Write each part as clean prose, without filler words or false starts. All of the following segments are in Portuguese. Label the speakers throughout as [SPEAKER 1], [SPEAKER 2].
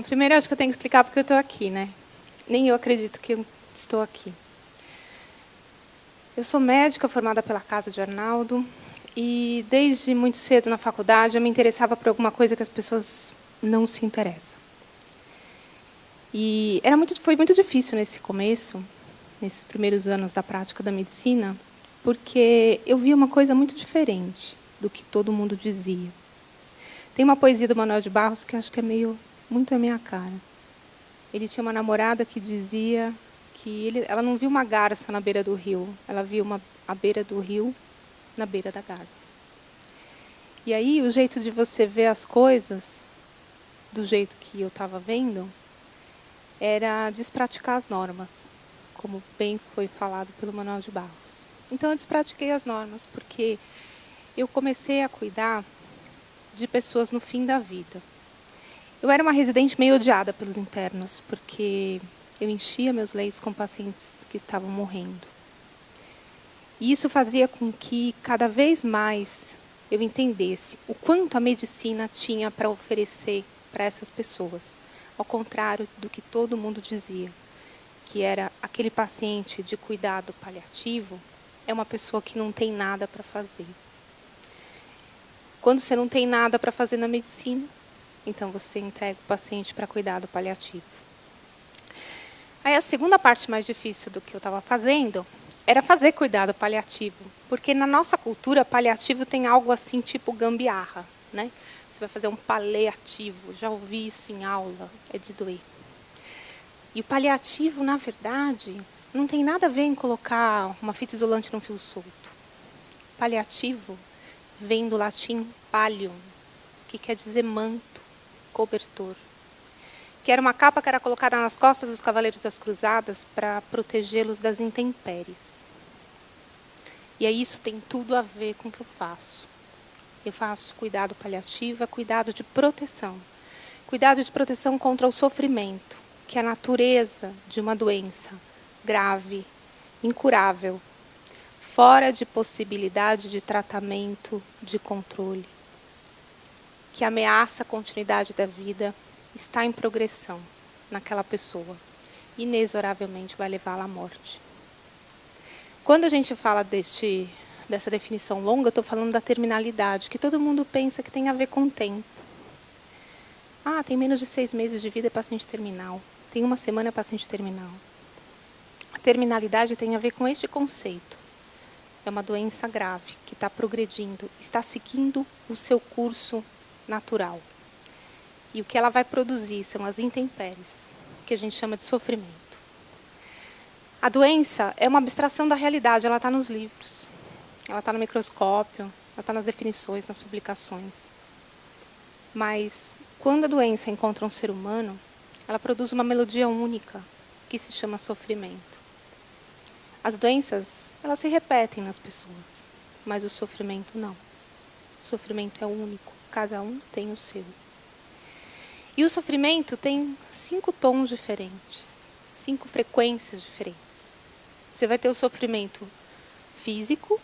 [SPEAKER 1] primeiro eu acho que eu tenho que explicar porque eu estou aqui, né? Nem eu acredito que eu estou aqui. Eu sou médica formada pela Casa de Arnaldo e desde muito cedo na faculdade eu me interessava por alguma coisa que as pessoas não se interessam. E foi muito difícil nesse começo, nesses primeiros anos da prática da medicina, porque eu via uma coisa muito diferente do que todo mundo dizia. Tem uma poesia do Manuel de Barros que acho que é muito a minha cara. Ele tinha uma namorada que dizia que ela não viu uma garça na beira do rio, ela viu a beira do rio na beira da garça. E aí o jeito de você ver as coisas, do jeito que eu estava vendo, era despraticar as normas, como bem foi falado pelo Manuel de Barros. Então eu despratiquei as normas, porque eu comecei a cuidar de pessoas no fim da vida. Eu era uma residente meio odiada pelos internos, porque eu enchia meus leitos com pacientes que estavam morrendo. E isso fazia com que, cada vez mais, eu entendesse o quanto a medicina tinha para oferecer para essas pessoas, ao contrário do que todo mundo dizia, que era aquele paciente de cuidado paliativo é uma pessoa que não tem nada para fazer. Quando você não tem nada para fazer na medicina, então você entrega o paciente para cuidado paliativo. Aí a segunda parte mais difícil do que eu estava fazendo era fazer cuidado paliativo, porque na nossa cultura paliativo tem algo assim tipo gambiarra, né? Você vai fazer um paliativo, já ouvi isso em aula, é de doer. E o paliativo, na verdade, não tem nada a ver em colocar uma fita isolante num fio solto. Paliativo vem do latim pallium, que quer dizer manto, cobertor, que era uma capa que era colocada nas costas dos cavaleiros das cruzadas para protegê-los das intempéries. E aí isso tem tudo a ver com o que eu faço. Eu faço cuidado paliativo, é cuidado de proteção. Cuidado de proteção contra o sofrimento, que é a natureza de uma doença grave, incurável, fora de possibilidade de tratamento, de controle, que ameaça a continuidade da vida, está em progressão naquela pessoa, inexoravelmente vai levá-la à morte. Quando a gente fala dessa definição longa, eu estou falando da terminalidade, que todo mundo pensa que tem a ver com o tempo. Ah, tem menos de 6 meses de vida, é paciente terminal. Tem 1 semana, é paciente terminal. A terminalidade tem a ver com este conceito. É uma doença grave, que está progredindo, está seguindo o seu curso natural. E o que ela vai produzir são as intempéries, que a gente chama de sofrimento. A doença é uma abstração da realidade, ela está nos livros, ela está no microscópio, ela está nas definições, nas publicações. Mas, quando a doença encontra um ser humano, ela produz uma melodia única, que se chama sofrimento. As doenças, elas se repetem nas pessoas, mas o sofrimento não. O sofrimento é único, cada um tem o seu. E o sofrimento tem 5 tons diferentes, 5 frequências diferentes. Você vai ter o sofrimento físico,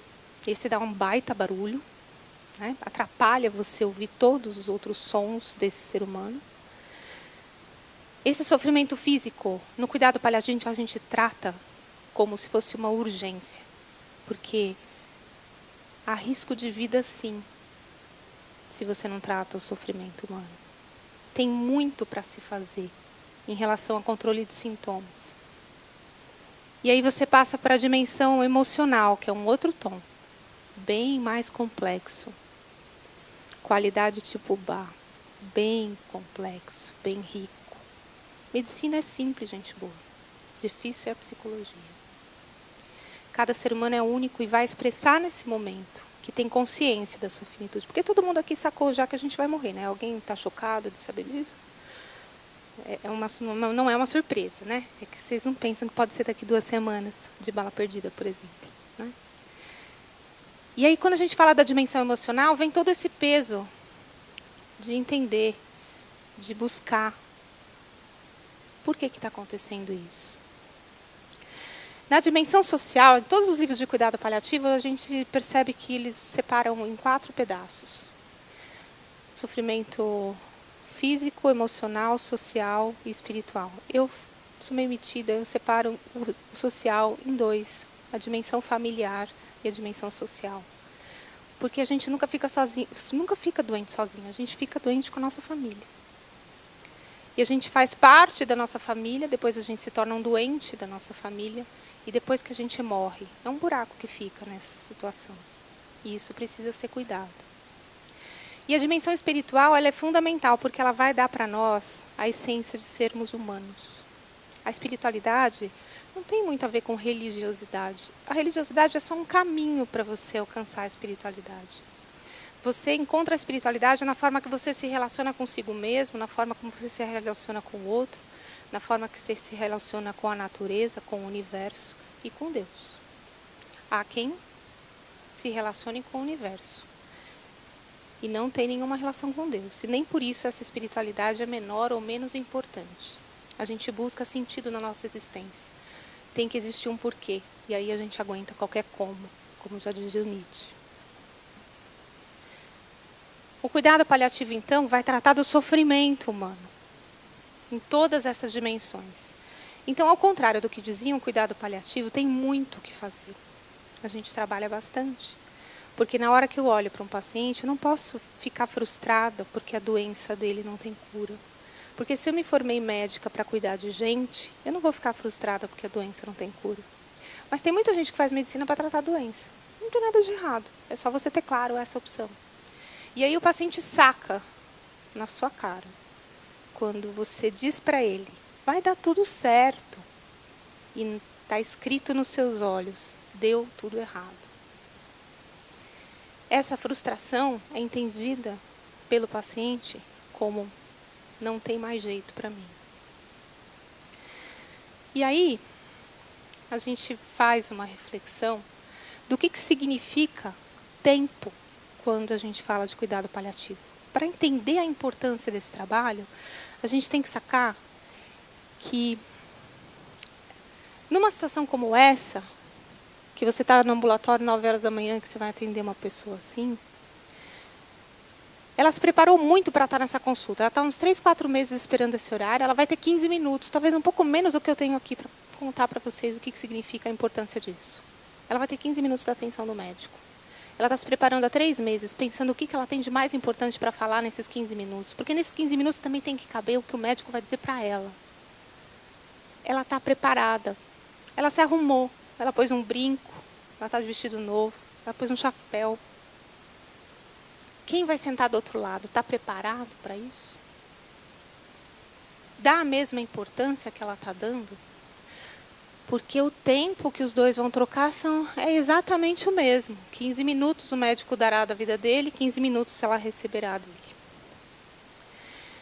[SPEAKER 1] esse dá um baita barulho, né? Atrapalha você ouvir todos os outros sons desse ser humano. Esse sofrimento físico, no cuidado paliativo, a gente trata como se fosse uma urgência, porque há risco de vida, sim, se você não trata o sofrimento humano. Tem muito para se fazer em relação ao controle de sintomas. E aí você passa para a dimensão emocional, que é um outro tom, bem mais complexo. Qualidade tipo Bach, bem complexo, bem rico. Medicina é simples, gente boa. Difícil é a psicologia. Cada ser humano é único e vai expressar nesse momento que tem consciência da sua finitude. Porque todo mundo aqui sacou já que a gente vai morrer, né? Alguém está chocado de saber disso? Não é uma surpresa, né? É que vocês não pensam que pode ser daqui 2 semanas de bala perdida, por exemplo. Né? E aí, quando a gente fala da dimensão emocional, vem todo esse peso de entender, de buscar por que está acontecendo isso. Na dimensão social, em todos os livros de cuidado paliativo, a gente percebe que eles separam em 4 pedaços. Sofrimento físico, emocional, social e espiritual. Eu sou meio metida, eu separo o social em dois, a dimensão familiar e a dimensão social. Porque a gente nunca fica sozinho, nunca fica doente sozinho, a gente fica doente com a nossa família. E a gente faz parte da nossa família, depois a gente se torna um doente da nossa família, e depois que a gente morre, é um buraco que fica nessa situação. E isso precisa ser cuidado. E a dimensão espiritual, ela é fundamental, porque ela vai dar para nós a essência de sermos humanos. A espiritualidade não tem muito a ver com religiosidade. A religiosidade é só um caminho para você alcançar a espiritualidade. Você encontra a espiritualidade na forma que você se relaciona consigo mesmo, na forma como você se relaciona com o outro, na forma que você se relaciona com a natureza, com o universo e com Deus. Há quem se relacione com o universo e não tem nenhuma relação com Deus. E nem por isso essa espiritualidade é menor ou menos importante. A gente busca sentido na nossa existência. Tem que existir um porquê. E aí a gente aguenta qualquer como já dizia o Nietzsche. O cuidado paliativo, então, vai tratar do sofrimento humano. Em todas essas dimensões. Então, ao contrário do que diziam, o cuidado paliativo tem muito o que fazer. A gente trabalha bastante. Porque na hora que eu olho para um paciente, eu não posso ficar frustrada porque a doença dele não tem cura. Porque se eu me formei médica para cuidar de gente, eu não vou ficar frustrada porque a doença não tem cura. Mas tem muita gente que faz medicina para tratar a doença. Não tem nada de errado. É só você ter claro essa opção. E aí o paciente saca na sua cara. Quando você diz para ele, vai dar tudo certo. E está escrito nos seus olhos, deu tudo errado. Essa frustração é entendida pelo paciente como não tem mais jeito para mim. E aí, a gente faz uma reflexão do que significa tempo quando a gente fala de cuidado paliativo. Para entender a importância desse trabalho, a gente tem que sacar que, numa situação como essa, que você está no ambulatório 9 horas da manhã, que você vai atender uma pessoa assim, ela se preparou muito para estar nessa consulta. Ela está uns 3, 4 meses esperando esse horário. Ela vai ter 15 minutos, talvez um pouco menos do que eu tenho aqui para contar para vocês o que significa a importância disso. Ela vai ter 15 minutos da atenção do médico. Ela está se preparando há 3 meses, pensando o que ela tem de mais importante para falar nesses 15 minutos. Porque nesses 15 minutos também tem que caber o que o médico vai dizer para ela. Ela está preparada. Ela se arrumou. Ela pôs um brinco. Ela está de vestido novo. Ela pôs um chapéu. Quem vai sentar do outro lado está preparado para isso? Dá a mesma importância que ela está dando? Porque o tempo que os dois vão trocar é exatamente o mesmo. 15 minutos o médico dará da vida dele, 15 minutos ela receberá dele.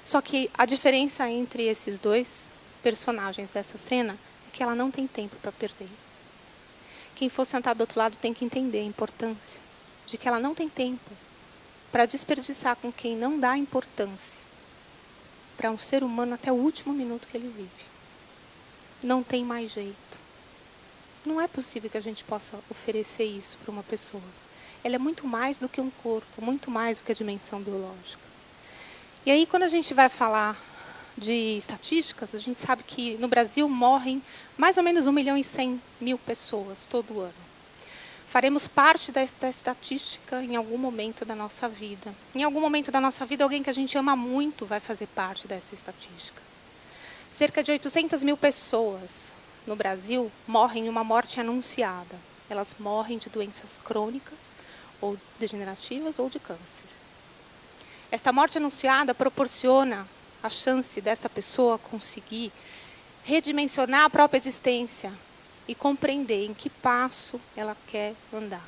[SPEAKER 1] Só que a diferença entre esses dois personagens dessa cena é que ela não tem tempo para perder. Quem for sentar do outro lado tem que entender a importância de que ela não tem tempo para desperdiçar com quem não dá importância para um ser humano até o último minuto que ele vive. Não tem mais jeito. Não é possível que a gente possa oferecer isso para uma pessoa. Ela é muito mais do que um corpo, muito mais do que a dimensão biológica. E aí, quando a gente vai falar de estatísticas, a gente sabe que no Brasil morrem mais ou menos 1.100.000 pessoas todo ano. Faremos parte desta estatística em algum momento da nossa vida. Em algum momento da nossa vida, alguém que a gente ama muito vai fazer parte dessa estatística. Cerca de 800.000 pessoas no Brasil morrem uma morte anunciada. Elas morrem de doenças crônicas, ou degenerativas, ou de câncer. Esta morte anunciada proporciona a chance dessa pessoa conseguir redimensionar a própria existência e compreender em que passo ela quer andar.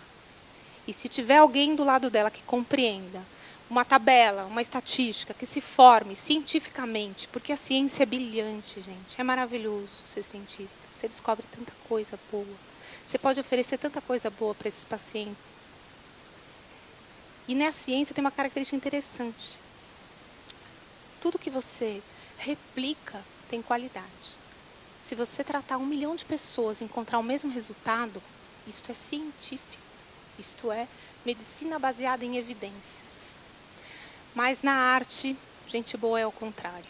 [SPEAKER 1] E se tiver alguém do lado dela que compreenda uma tabela, uma estatística, que se forme cientificamente, porque a ciência é brilhante, gente. É maravilhoso ser cientista. Você descobre tanta coisa boa. Você pode oferecer tanta coisa boa para esses pacientes. E na ciência tem uma característica interessante. Tudo que você replica tem qualidade. Se você tratar 1 milhão de pessoas e encontrar o mesmo resultado, isto é científico. Isto é medicina baseada em evidências. Mas na arte, Gente boa é o contrário.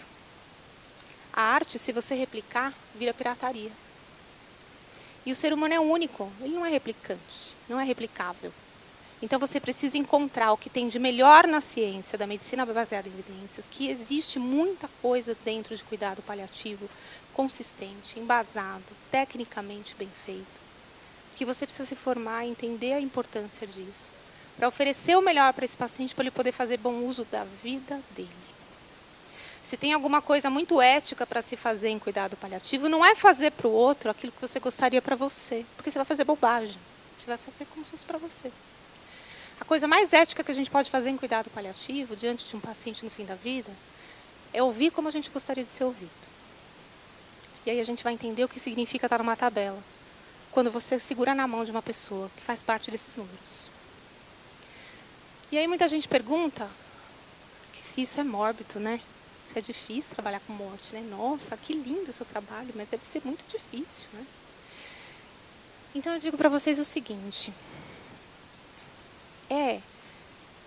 [SPEAKER 1] A arte, se você replicar, vira pirataria. E o ser humano é único, ele não é replicante, não é replicável. Então você precisa encontrar o que tem de melhor na ciência da medicina baseada em evidências, que existe muita coisa dentro de cuidado paliativo, consistente, embasado, tecnicamente bem feito, que você precisa se formar e entender a importância disso, para oferecer o melhor para esse paciente, para ele poder fazer bom uso da vida dele. Se tem alguma coisa muito ética para se fazer em cuidado paliativo, não é fazer para o outro aquilo que você gostaria para você, porque você vai fazer bobagem, você vai fazer como se fosse para você. A coisa mais ética que a gente pode fazer em cuidado paliativo, diante de um paciente no fim da vida, é ouvir como a gente gostaria de ser ouvido. E aí a gente vai entender o que significa estar numa tabela, quando você segura na mão de uma pessoa que faz parte desses números. E aí muita gente pergunta se isso é mórbido, né? Se é difícil trabalhar com morte, né? Nossa, que lindo o seu trabalho, mas deve ser muito difícil, né? Então eu digo para vocês o seguinte: é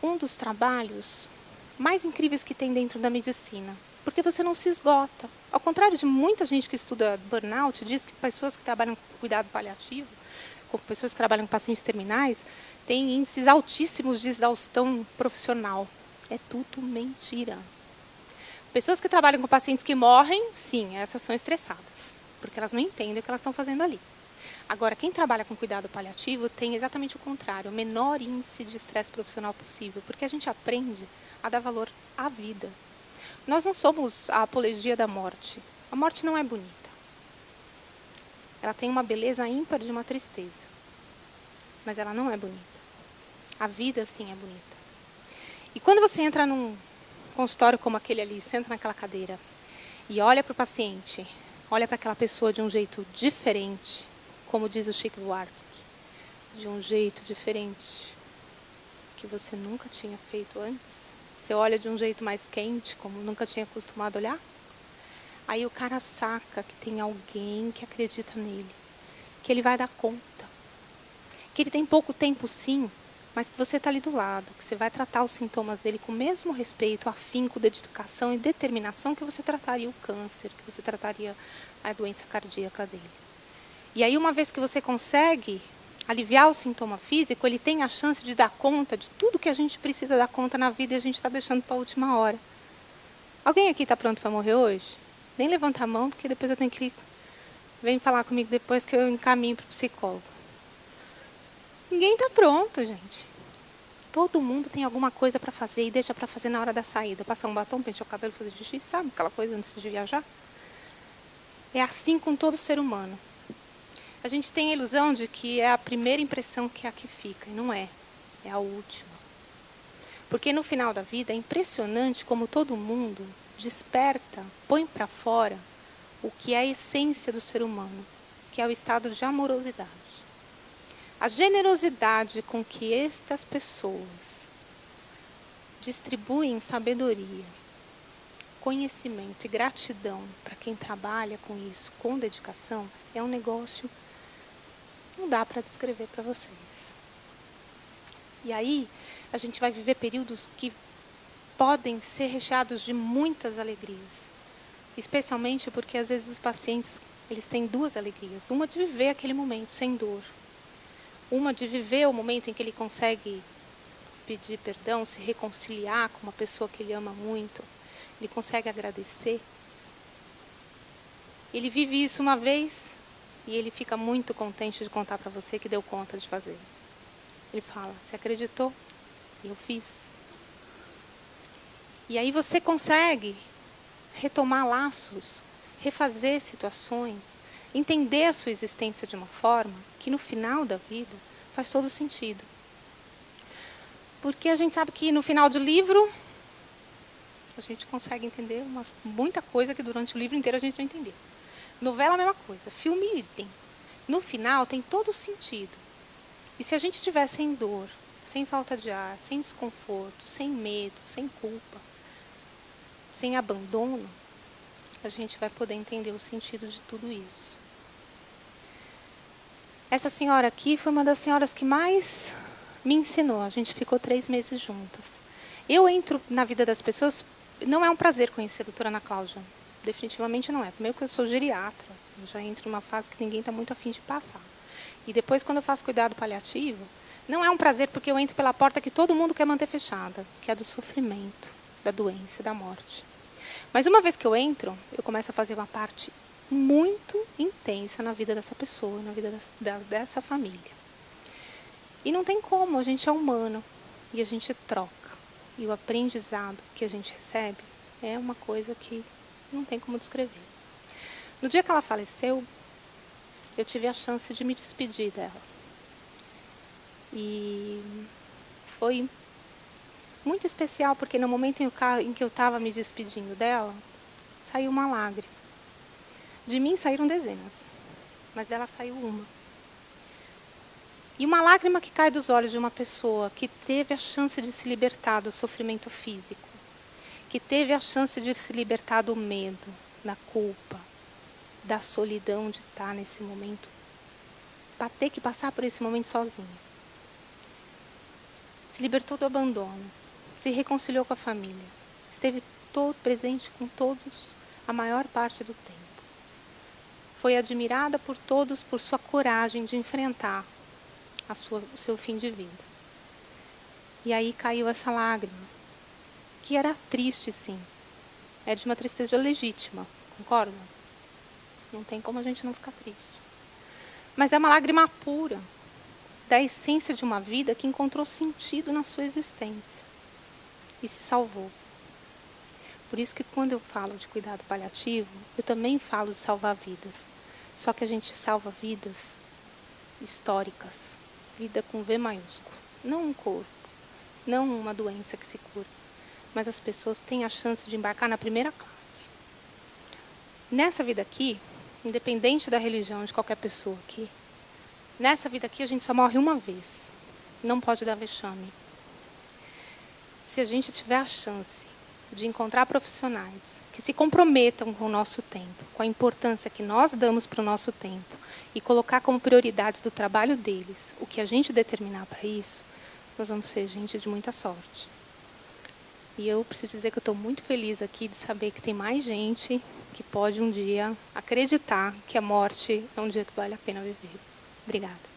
[SPEAKER 1] um dos trabalhos mais incríveis que tem dentro da medicina, porque você não se esgota. Ao contrário de muita gente que estuda burnout, diz que pessoas que trabalham com cuidado paliativo, com pessoas que trabalham com pacientes terminais, têm índices altíssimos de exaustão profissional. É tudo mentira. Pessoas que trabalham com pacientes que morrem, sim, essas são estressadas, porque elas não entendem o que elas estão fazendo ali. Agora, quem trabalha com cuidado paliativo tem exatamente o contrário, o menor índice de estresse profissional possível, porque a gente aprende a dar valor à vida. Nós não somos a apologia da morte. A morte não é bonita. Ela tem uma beleza ímpar de uma tristeza, mas ela não é bonita. A vida, sim, é bonita. E quando você entra num consultório como aquele ali, senta naquela cadeira e olha para o paciente, olha para aquela pessoa de um jeito diferente, como diz o Chico Buarque, de um jeito diferente, que você nunca tinha feito antes. Você olha de um jeito mais quente, como nunca tinha acostumado a olhar. Aí o cara saca que tem alguém que acredita nele, que ele vai dar conta, que ele tem pouco tempo sim, mas que você está ali do lado, que você vai tratar os sintomas dele com o mesmo respeito, afinco, dedicação e determinação que você trataria o câncer, que você trataria a doença cardíaca dele. E aí, uma vez que você consegue aliviar o sintoma físico, ele tem a chance de dar conta de tudo que a gente precisa dar conta na vida e a gente está deixando para a última hora. Alguém aqui está pronto para morrer hoje? Nem levanta a mão, porque depois eu tenho que... Vem falar comigo depois que eu encaminho para o psicólogo. Ninguém está pronto, gente. Todo mundo tem alguma coisa para fazer e deixa para fazer na hora da saída. Passar um batom, pentear o cabelo, fazer xixi, sabe? Aquela coisa antes de viajar. É assim com todo ser humano. A gente tem a ilusão de que é a primeira impressão que é a que fica, e não é. É a última. Porque no final da vida é impressionante como todo mundo desperta, põe para fora o que é a essência do ser humano, que é o estado de amorosidade. A generosidade com que estas pessoas distribuem sabedoria, conhecimento e gratidão para quem trabalha com isso, com dedicação, é um negócio que não dá para descrever para vocês. E aí, a gente vai viver períodos que podem ser recheados de muitas alegrias. Especialmente porque, às vezes, os pacientes eles têm duas alegrias. Uma de viver aquele momento sem dor. Uma de viver o momento em que ele consegue pedir perdão, se reconciliar com uma pessoa que ele ama muito. Ele consegue agradecer. Ele vive isso uma vez e ele fica muito contente de contar para você que deu conta de fazer. Ele fala, você acreditou? Eu fiz. E aí você consegue retomar laços, refazer situações, entender a sua existência de uma forma que no final da vida faz todo sentido. Porque a gente sabe que no final do livro a gente consegue entender muita coisa que durante o livro inteiro a gente não entendeu. Novela a mesma coisa, filme idem. No final tem todo sentido. E se a gente estiver sem dor, sem falta de ar, sem desconforto, sem medo, sem culpa, sem abandono, a gente vai poder entender o sentido de tudo isso. Essa senhora aqui foi uma das senhoras que mais me ensinou. A gente ficou 3 meses juntas. Eu entro na vida das pessoas não é um prazer conhecer a doutora Ana Cláudia. Definitivamente não é. Primeiro que eu sou geriatra, eu já entro numa fase que ninguém está muito afim de passar. E depois, quando eu faço cuidado paliativo, não é um prazer porque eu entro pela porta que todo mundo quer manter fechada, que é a do sofrimento, da doença e da morte. Mas uma vez que eu entro, eu começo a fazer uma parte muito intensa na vida dessa pessoa, na vida dessa família. E não tem como, a gente é humano e a gente troca. E o aprendizado que a gente recebe é uma coisa que não tem como descrever. No dia que ela faleceu, eu tive a chance de me despedir dela. E foi muito especial, porque no momento em que eu estava me despedindo dela, saiu uma lágrima. De mim saíram dezenas, mas dela saiu uma. E uma lágrima que cai dos olhos de uma pessoa que teve a chance de se libertar do sofrimento físico, que teve a chance de se libertar do medo, da culpa, da solidão de estar nesse momento, para ter que passar por esse momento sozinha. Se libertou do abandono, se reconciliou com a família, esteve presente com todos a maior parte do tempo. Foi admirada por todos por sua coragem de enfrentar o seu fim de vida. E aí caiu essa lágrima, que era triste, sim. É de uma tristeza legítima, concorda? Não tem como a gente não ficar triste. Mas é uma lágrima pura, da essência de uma vida que encontrou sentido na sua existência e se salvou. Por isso que quando eu falo de cuidado paliativo, eu também falo de salvar vidas. Só que a gente salva vidas históricas, vida com V maiúsculo. Não um corpo, não uma doença que se cura, mas as pessoas têm a chance de embarcar na primeira classe. Nessa vida aqui, independente da religião de qualquer pessoa aqui, nessa vida aqui a gente só morre uma vez. Não pode dar vexame. Se a gente tiver a chance de encontrar profissionais que se comprometam com o nosso tempo, com a importância que nós damos para o nosso tempo e colocar como prioridades do trabalho deles o que a gente determinar para isso, nós vamos ser gente de muita sorte. E eu preciso dizer que eu estou muito feliz aqui de saber que tem mais gente que pode um dia acreditar que a morte é um dia que vale a pena viver. Obrigada.